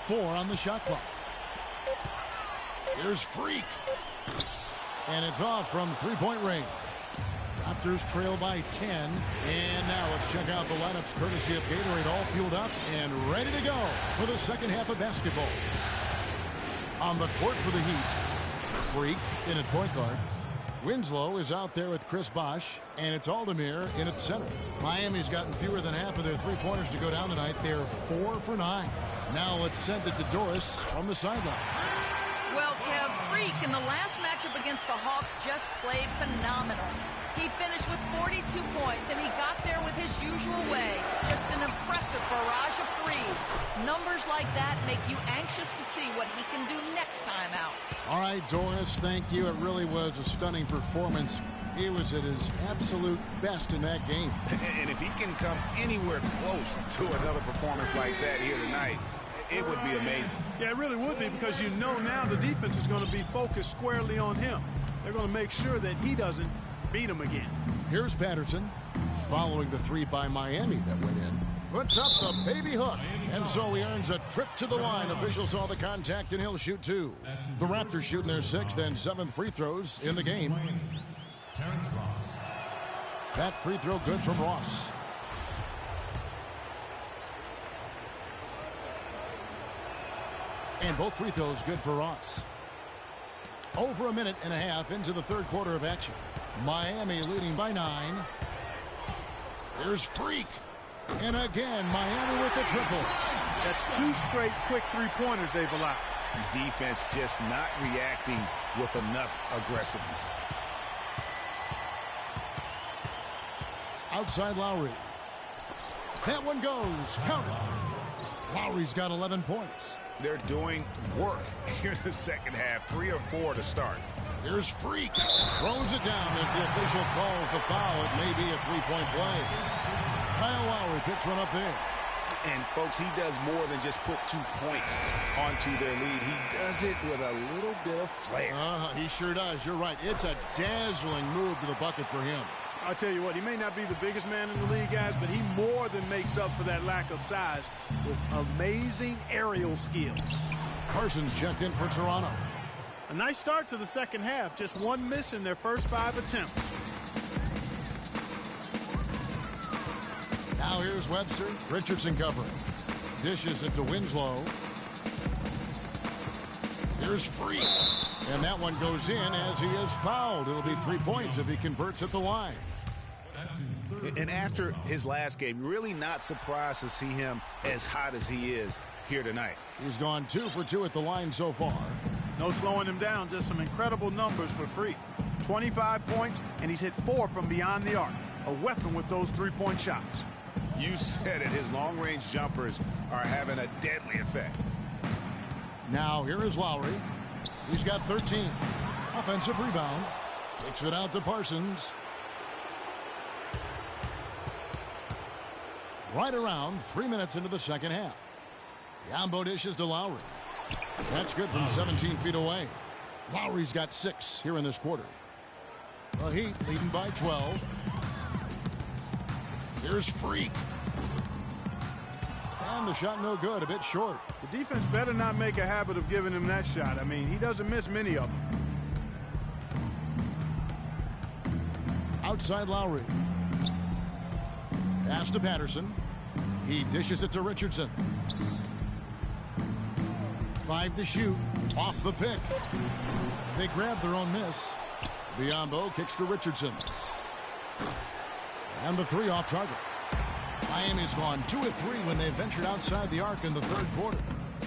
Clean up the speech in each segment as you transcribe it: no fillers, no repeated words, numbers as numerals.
4 on the shot clock. Here's Freak. And it's off from three-point range. Raptors trail by 10. And now let's check out the lineups courtesy of Gatorade, all fueled up and ready to go for the second half of basketball. On the court for the Heat, Freak in at point guard. Winslow is out there with Chris Bosh, and it's Aldemir in at center. Miami's gotten fewer than half of their three-pointers to go down tonight. They're 4 for 9. Now let's send it to Doris from the sideline. Well, Kev, Freak in the last matchup against the Hawks just played phenomenal. He finished with 42 points, and he got there with his usual way. Just an impressive barrage of threes. Numbers like that make you anxious to see what he can do next time out. All right, Doris, thank you. It really was a stunning performance. He was at his absolute best in that game. And if he can come anywhere close to another performance like that here tonight, it would be amazing. Yeah, it really would be, because you know now the defense is going to be focused squarely on him. They're going to make sure that he doesn't beat him again. Here's Patterson following the three by Miami that went in. Puts up the baby hook, and so he earns a trip to the line. Officials saw the contact, and he'll shoot 2. The Raptors shooting their 6th and 7th free throws in the game. That free throw good from Ross. And both free throws good for Ross. Over a minute and a half into the third quarter of action. Miami leading by 9. Here's Freak. And again, Miami with the triple. That's 2 straight quick three-pointers they've allowed. Defense just not reacting with enough aggressiveness. Outside Lowry. That one goes. Count it. Lowry's got 11 points. They're doing work here in the second half. 3 or 4 to start. Here's Freak. Throws it down as the official calls the foul. It may be a three-point play. Kyle Lowry picks one up there. And, folks, he does more than just put 2 points onto their lead. He does it with a little bit of flair. He sure does. You're right. It's a dazzling move to the bucket for him. I'll tell you what, he may not be the biggest man in the league, guys, but he more than makes up for that lack of size with amazing aerial skills. Parsons checked in for Toronto. A nice start to the second half. Just 1 miss in their first 5 attempts. Now here's Webster. Richardson covering. Dishes it to Winslow. Here's Freak. And that one goes in as he is fouled. It'll be 3 points if he converts at the line. And after his last game, really not surprised to see him as hot as he is here tonight. He's gone 2 for 2 at the line so far. No slowing him down, just some incredible numbers for Freak. 25 points, and he's hit 4 from beyond the arc. A weapon with those three-point shots. You said it, his long-range jumpers are having a deadly effect. Now here is Lowry. He's got 13. Offensive rebound. Kicks it out to Parsons. Right around 3 minutes into the second half. Yambo dishes to Lowry. That's good from 17 feet away. Lowry's got 6 here in this quarter. The Heat leading by 12. Here's Freak. And the shot no good, a bit short. The defense better not make a habit of giving him that shot. I mean, he doesn't miss many of them. Outside Lowry. Pass to Patterson. He dishes it to Richardson. 5 to shoot. Off the pick. They grab their own miss. Biyombo kicks to Richardson. And the 3 off target. Miami's gone 2 of 3 when they ventured outside the arc in the third quarter.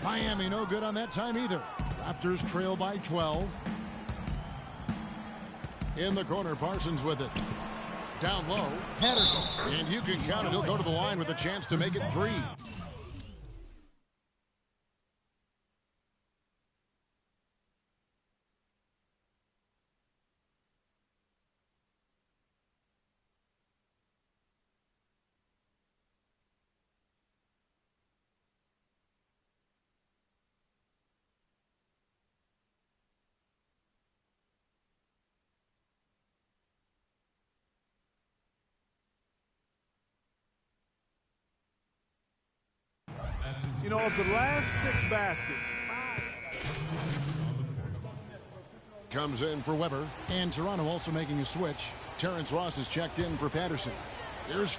Miami no good on that time either. Raptors trail by 12. In the corner, Parsons with it. Down low, Patterson. And you can count it. He'll go to the line with a chance to make it 3. You know, of the last 6 baskets, 5. Comes in for Weber, and Toronto also making a switch. Terrence Ross is checked in for Patterson. Here's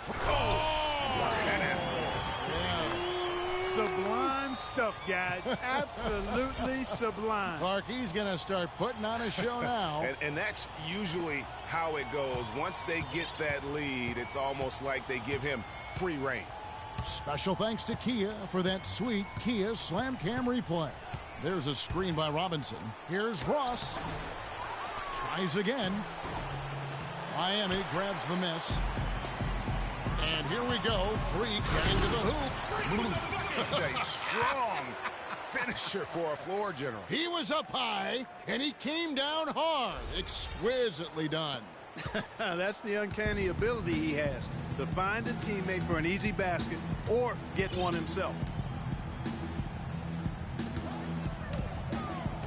Sublime stuff, guys. Absolutely sublime. Clarkie's going to start putting on a show now. And that's usually how it goes. Once they get that lead, it's almost like they give him free reign. Special thanks to Kia for that sweet Kia Slam Cam replay. There's a screen by Robinson. Here's Ross. Tries again. Miami grabs the miss. And here we go. Freak into the hoop. Such a strong finisher for a floor general. He was up high, and he came down hard. Exquisitely done. That's the uncanny ability he has to find a teammate for an easy basket or get one himself.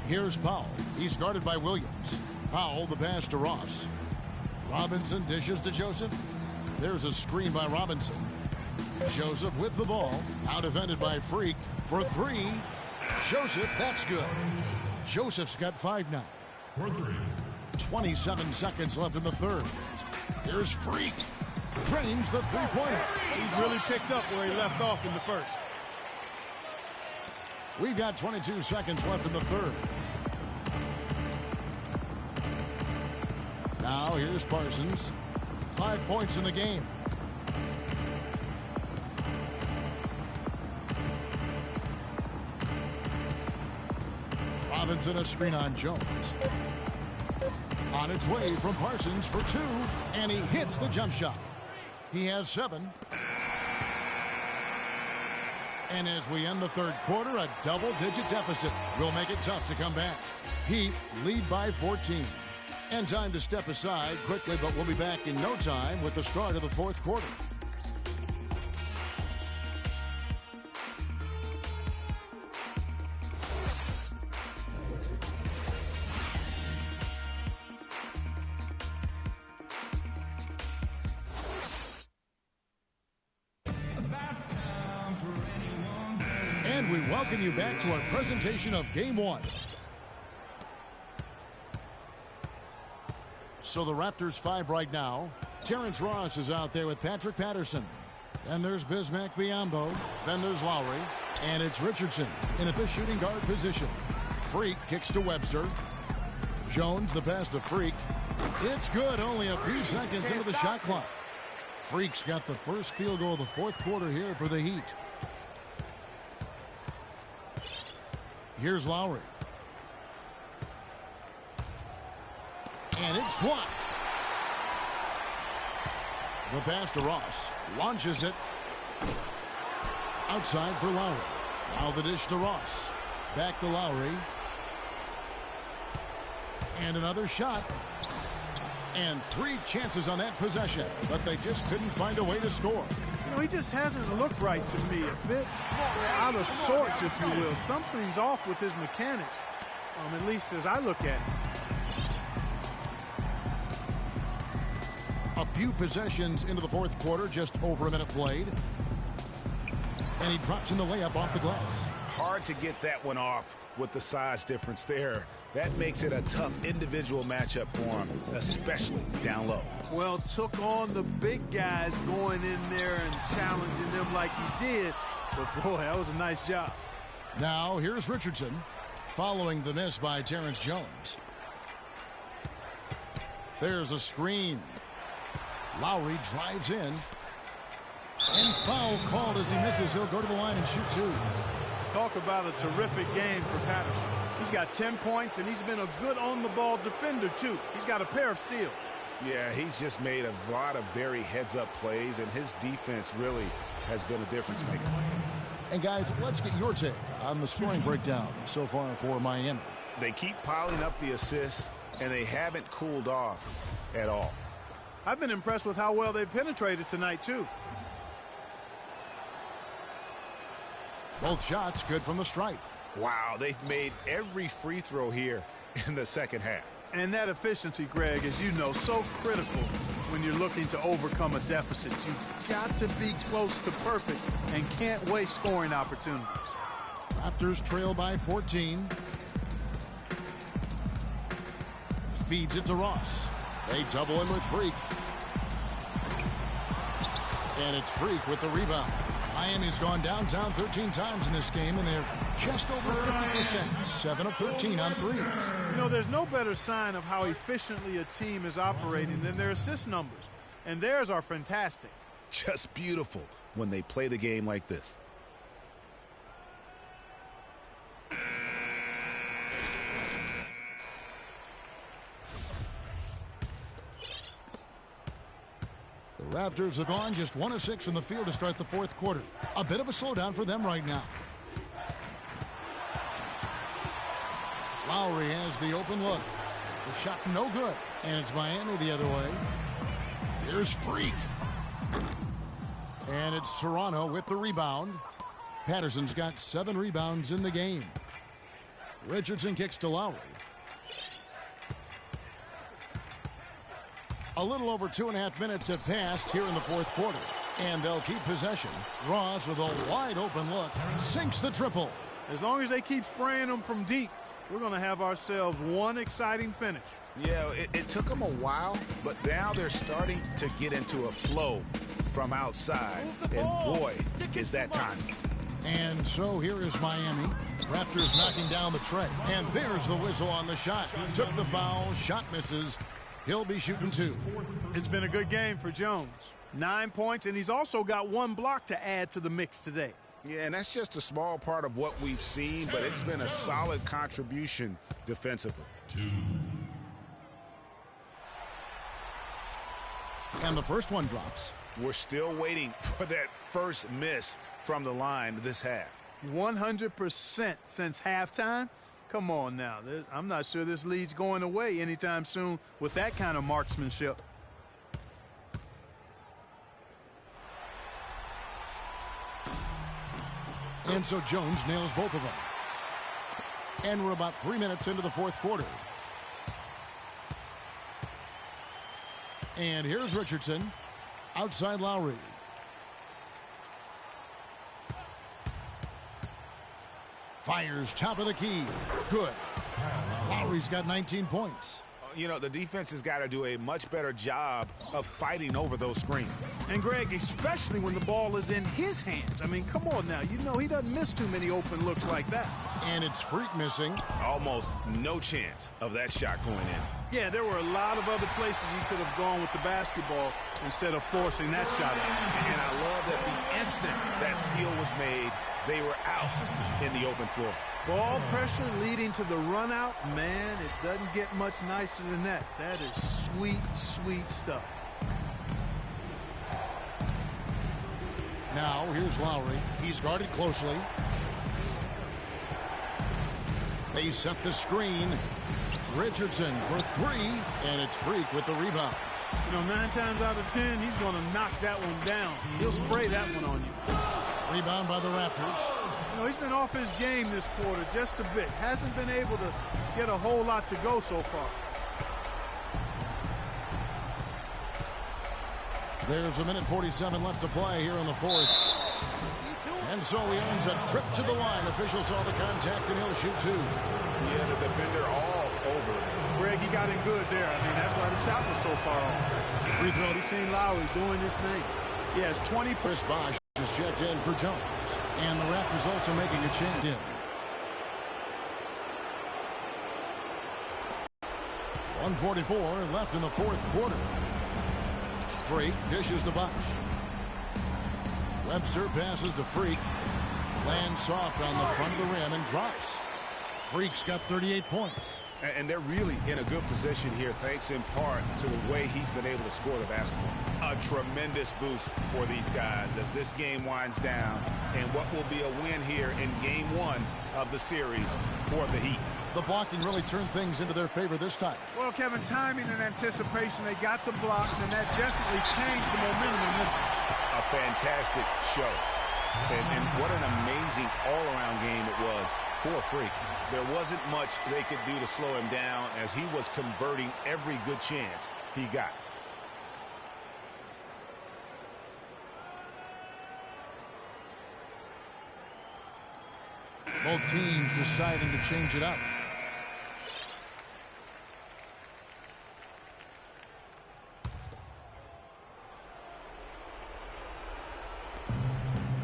Here's Powell. He's guarded by Williams. Powell, the pass to Ross. Robinson dishes to Joseph. There's a screen by Robinson. Joseph with the ball. Out defended by Freak for 3. Joseph, that's good. Joseph's got 5 now. 27 seconds left in the third. Here's Freak. Drains the three-pointer. He's really picked up where he left off in the first. We've got 22 seconds left in the third. Now here's Parsons. 5 points in the game. Robinson a screen on Jones. On its way from Parsons for 2, and he hits the jump shot. He has 7. And as we end the third quarter, a double-digit deficit will make it tough to come back. Heat lead by 14. And time to step aside quickly, but we'll be back in no time with the start of the fourth quarter. And we welcome you back to our presentation of Game 1. So the Raptors 5 right now. Terrence Ross is out there with Patrick Patterson. Then there's Bismack Biyombo. Then there's Lowry. And it's Richardson in at the shooting guard position. Freak kicks to Webster. Jones, the pass to Freak. It's good, only a few seconds into the shot clock. Freak's got the first field goal of the fourth quarter here for the Heat. Here's Lowry. And it's blocked. The pass to Ross. Launches it. Outside for Lowry. Now the dish to Ross. Back to Lowry. And another shot. And 3 chances on that possession. But they just couldn't find a way to score. You know, he just hasn't looked right to me. A bit out of sorts, if you will. Something's off with his mechanics. At least as I look at it. A few possessions into the fourth quarter, just over a minute played. And he drops in the layup off the glass. Hard to get that one off with the size difference there. That makes it a tough individual matchup for him, especially down low. Well, took on the big guys going in there and challenging them like he did. But, boy, that was a nice job. Now, here's Richardson following the miss by Terrence Jones. There's a screen. Lowry drives in. And foul called as he misses. He'll go to the line and shoot 2. Talk about a terrific game for Patterson. He's got 10 points, and he's been a good on-the-ball defender, too. He's got a pair of steals. Yeah, he's just made a lot of very heads-up plays, and his defense really has been a difference maker. And, guys, let's get your take on the scoring breakdown so far for Miami. They keep piling up the assists, and they haven't cooled off at all. I've been impressed with how well they've penetrated tonight, too. Both shots good from the stripe. Wow, they've made every free throw here in the second half. And that efficiency, Greg, as you know, so critical when you're looking to overcome a deficit. You've got to be close to perfect and can't waste scoring opportunities. Raptors trail by 14. Feeds it to Ross. They double him with Freak. And it's Freak with the rebound. Miami's gone downtown 13 times in this game, and they're just over 50%. 7 of 13 on threes. You know, there's no better sign of how efficiently a team is operating than their assist numbers. And theirs are fantastic. Just beautiful when they play the game like this. The Raptors have gone just 1 of 6 from the field to start the fourth quarter. A bit of a slowdown for them right now. Lowry has the open look. The shot no good. And it's Miami the other way. Here's Freak. And it's Toronto with the rebound. Patterson's got 7 rebounds in the game. Richardson kicks to Lowry. A little over 2.5 minutes have passed here in the fourth quarter. And they'll keep possession. Ross with a wide open look. Sinks the triple. As long as they keep spraying them from deep, we're going to have ourselves one exciting finish. Yeah, it took them a while, but now they're starting to get into a flow from outside. And boy, is that time. And so here is Miami. Raptors knocking down the tray. And there's the whistle on the shot. Took the foul. Shot misses. He'll be shooting 2. It's been a good game for Jones. 9 points, and he's also got 1 block to add to the mix today. Yeah, and that's just a small part of what we've seen, but it's been a solid contribution defensively. 2. And the first one drops. We're still waiting for that first miss from the line this half. 100% since halftime? Come on now. I'm not sure this lead's going away anytime soon with that kind of marksmanship. And so Jones nails both of them. And we're about 3 minutes into the fourth quarter. And here's Richardson. Outside Lowry. Fires top of the key. Good. Lowry's got 19 points. You know, the defense has got to do a much better job of fighting over those screens. And, Greg, especially when the ball is in his hands. I mean, come on now. You know he doesn't miss too many open looks like that. And it's Freak missing. Almost no chance of that shot going in. Yeah, there were a lot of other places he could have gone with the basketball instead of forcing that shot out. And I love that the instant that steal was made, they were out in the open floor. Ball pressure leading to the run out, man, it doesn't get much nicer than that. That is sweet, sweet stuff. Now here's Lowry. He's guarded closely. They set the screen. Richardson for 3, and it's Freak with the rebound. You know, 9 times out of 10, he's going to knock that one down. He'll spray that one on you. Rebound by the Raptors. You know, he's been off his game this quarter just a bit. Hasn't been able to get a whole lot to go so far. There's 1:47 left to play here in the fourth. And so he earns a trip to the line. Officials saw the contact, and he'll shoot 2. Yeah, the defender all over. Greg, he got in good there. I mean, that's why the shot was so far off. Free throw. We've seen Lowry doing this thing. He has 20. Chris Bosh is checked in for Jones. And the Raptors also making a change in. 1:44 left in the fourth quarter. Freak dishes to Bosh. Webster passes to Freak. Lands soft on the front of the rim and drops. Freak's got 38 points. And they're really in a good position here, thanks in part to the way he's been able to score the basketball. A tremendous boost for these guys as this game winds down, and what will be a win here in Game 1 of the series for the Heat. The blocking really turned things into their favor this time. Well, Kevin, timing and anticipation, they got the blocks, and that definitely changed the momentum in this one. A fantastic show. And what an amazing all-around game it was for Freak. There wasn't much they could do to slow him down as he was converting every good chance he got. Both teams deciding to change it up.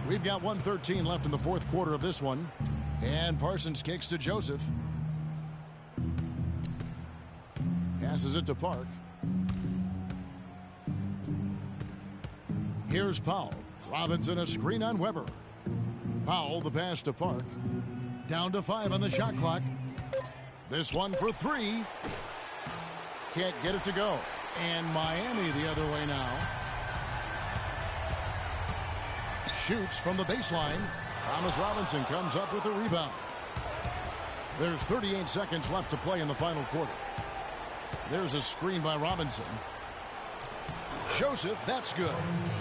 We've got 1:13 left in the fourth quarter of this one. And Parsons kicks to Joseph. Passes it to Park. Here's Powell. Robinson a screen on Weber. Powell the pass to Park. Down to 5 on the shot clock. This one for 3. Can't get it to go. And Miami the other way now. Shoots from the baseline. Thomas Robinson comes up with a rebound. There's 38 seconds left to play in the final quarter. There's a screen by Robinson. Joseph, that's good.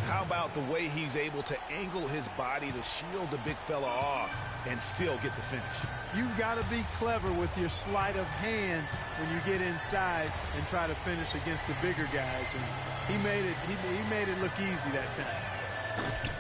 How about the way he's able to angle his body to shield the big fella off and still get the finish? You've got to be clever with your sleight of hand when you get inside and try to finish against the bigger guys. And he made it look easy that time.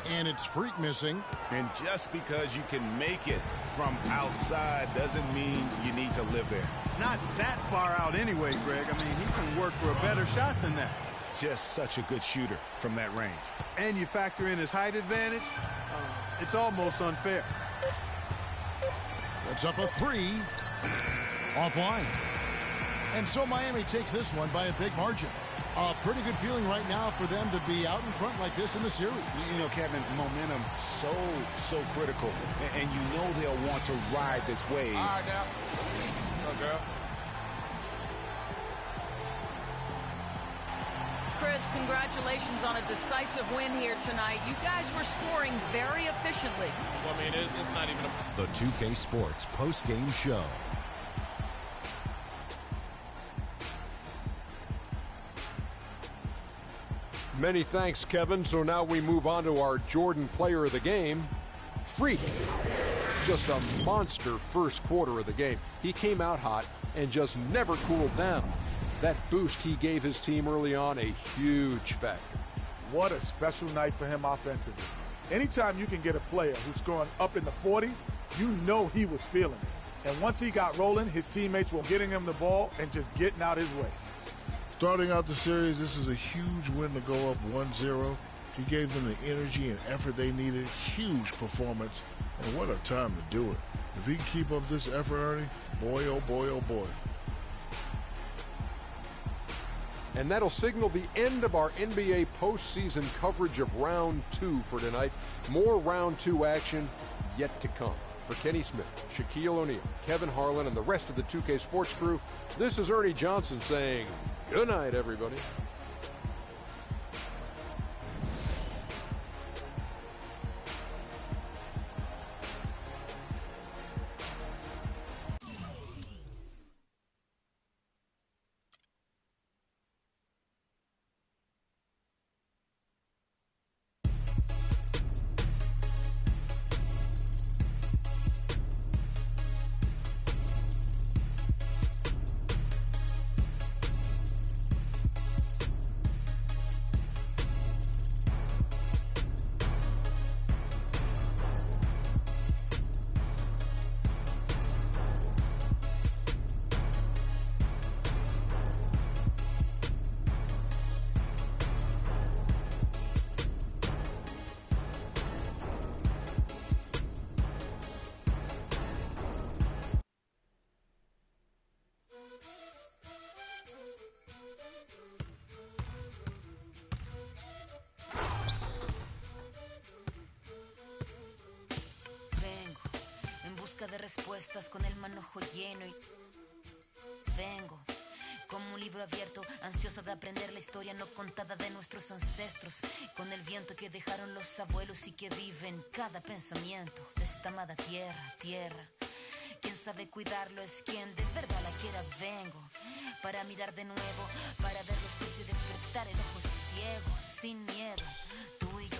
And it's Freak missing. And just because you can make it from outside doesn't mean you need to live there. Not that far out anyway, Greg. I mean, he can work for a better shot than that. Just such a good shooter from that range. And you factor in his height advantage, it's almost unfair. It's up a 3. Offline. And so Miami takes this one by a big margin. A pretty good feeling right now for them to be out in front like this in the series. You know, Kevin, momentum so critical. And you know they'll want to ride this wave. All right, now. Go, girl. Chris, congratulations on a decisive win here tonight. You guys were scoring very efficiently. Well, I mean, it's not even a... The 2K Sports post-game show. Many thanks, Kevin. So now we move on to our Jordan player of the game, Freak. Just a monster first quarter of the game. He came out hot and just never cooled down. That boost he gave his team early on, a huge factor. What a special night for him offensively. Anytime you can get a player who's scoring up in the 40s, you know he was feeling it. And once he got rolling, his teammates were getting him the ball and just getting out his way. Starting out the series, this is a huge win to go up 1-0. He gave them the energy and effort they needed. Huge performance, and what a time to do it. If he can keep up this effort, Ernie, boy, oh boy, oh boy. And that'll signal the end of our NBA postseason coverage of Round 2 for tonight. More Round 2 action yet to come. For Kenny Smith, Shaquille O'Neal, Kevin Harlan, and the rest of the 2K Sports crew, this is Ernie Johnson saying good night, everybody. De respuestas con el manojo lleno y vengo como un libro abierto, ansiosa de aprender la historia no contada de nuestros ancestros, con el viento que dejaron los abuelos y que vive en cada pensamiento de esta amada tierra. Quien sabe cuidarlo es quien de verdad la quiera. Vengo para mirar de nuevo, para ver lo cierto y despertar el ojo ciego, sin miedo. Tú y yo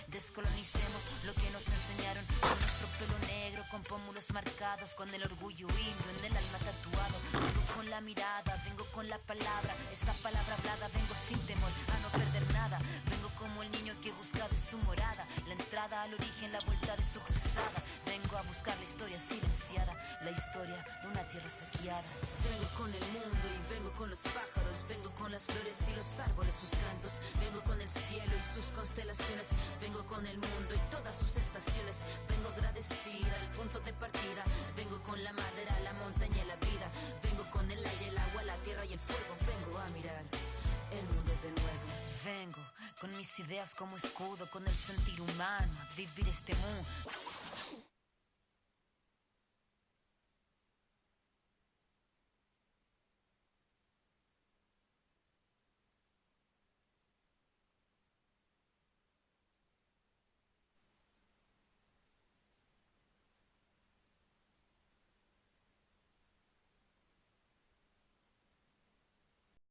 descolonicemos lo que nos enseñaron, con nuestro pelo negro, con pómulos marcados, con el orgullo indio en el alma tatuado. Vengo con la mirada, vengo con la palabra, esa palabra hablada, vengo sin temor a no perder nada. Vengo como el niño que busca de su morada, la entrada al origen, la vuelta de su cruzada. Vengo a buscar la historia silenciada, la historia de una tierra saqueada. Vengo con el mundo y vengo con los pájaros, vengo con las flores y los árboles, sus cantos. Vengo con el cielo y sus constelaciones, vengo con el mundo y todas sus estaciones. Vengo agradecida al punto de partida, vengo con la madera, la montaña y la vida. Vengo con el aire, el agua, la tierra y el fuego. Vengo a mirar el mundo de nuevo. Vengo con mis ideas como escudo, con el sentir humano, a vivir este mundo.